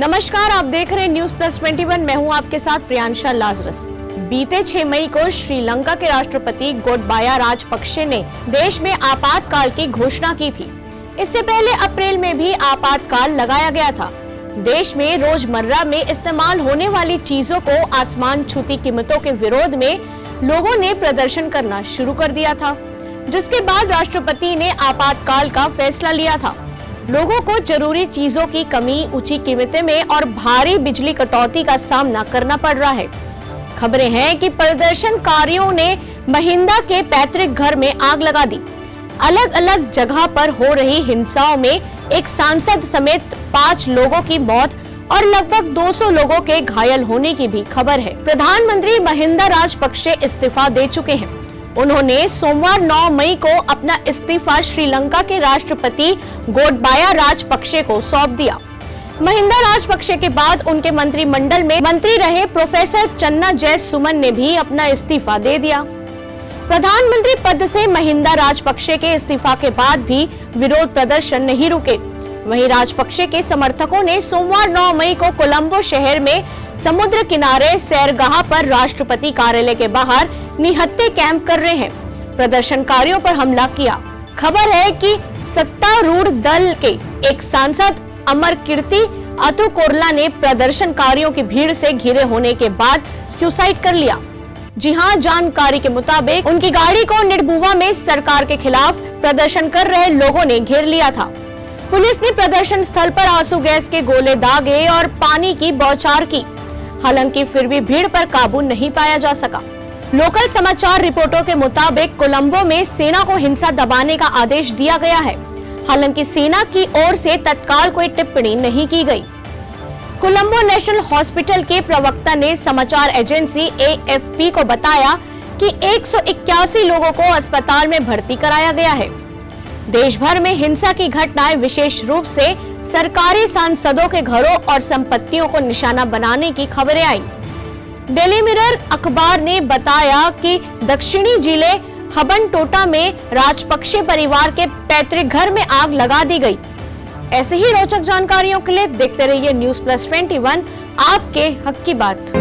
नमस्कार, आप देख रहे हैं न्यूज प्लस 21। मैं हूं आपके साथ प्रियांशा लाजरस। बीते 6 मई को श्रीलंका के राष्ट्रपति गोटबाया राजपक्षे ने देश में आपातकाल की घोषणा की थी। इससे पहले अप्रैल में भी आपातकाल लगाया गया था। देश में रोजमर्रा में इस्तेमाल होने वाली चीजों को आसमान छूती कीमतों के विरोध में लोगों ने प्रदर्शन करना शुरू कर दिया था, जिसके बाद राष्ट्रपति ने आपातकाल का फैसला लिया था। लोगों को जरूरी चीजों की कमी, ऊंची कीमतें में और भारी बिजली कटौती का सामना करना पड़ रहा है। खबरें हैं कि प्रदर्शनकारियों ने महिंदा के पैतृक घर में आग लगा दी। अलग अलग जगह पर हो रही हिंसाओं में एक सांसद समेत 5 लोगों की मौत और लगभग 200 लोगों के घायल होने की भी खबर है। प्रधानमंत्री महिंदा राजपक्षे इस्तीफा दे चुके हैं। उन्होंने सोमवार 9 मई को अपना इस्तीफा श्रीलंका के राष्ट्रपति गोटबाया राजपक्षे को सौंप दिया। महिंदा राजपक्षे के बाद उनके मंत्रिमंडल में मंत्री रहे प्रोफेसर चन्ना जयसुमन ने भी अपना इस्तीफा दे दिया। प्रधानमंत्री पद से महिंदा राजपक्षे के इस्तीफा के बाद भी विरोध प्रदर्शन नहीं रुके। वहीं राजपक्षे के समर्थकों ने सोमवार 9 मई को कोलंबो शहर में समुद्र किनारे सैरगाह पर राष्ट्रपति कार्यालय के बाहर निहत्थे कैंप कर रहे हैं प्रदर्शनकारियों पर हमला किया। खबर है कि सत्तारूढ़ दल के एक सांसद अमर कीर्ति अतुकोरला ने प्रदर्शनकारियों की भीड़ से घिरे होने के बाद सुसाइड कर लिया। जी हां, जानकारी के मुताबिक उनकी गाड़ी को निडबुवा में सरकार के खिलाफ प्रदर्शन कर रहे लोगों ने घेर लिया था। पुलिस ने प्रदर्शन स्थल पर आंसू गैस के गोले दागे और पानी की बौछार की। हालांकि फिर भी भीड़ पर काबू नहीं पाया जा सका। लोकल समाचार रिपोर्टों के मुताबिक कोलंबो में सेना को हिंसा दबाने का आदेश दिया गया है। हालांकि सेना की ओर से तत्काल कोई टिप्पणी नहीं की गई। कोलंबो नेशनल हॉस्पिटल के प्रवक्ता ने समाचार एजेंसी AFP को बताया कि 181 लोगों को अस्पताल में भर्ती कराया गया है। देश भर में हिंसा की घटनाएं विशेष रूप से सरकारी सांसदों के घरों और संपत्तियों को निशाना बनाने की खबरें आई। डेली मिरर अखबार ने बताया कि दक्षिणी जिले हबनटोटा में राजपक्षे परिवार के पैतृक घर में आग लगा दी गई। ऐसे ही रोचक जानकारियों के लिए देखते रहिए न्यूज प्लस 21, आपके हक की बात।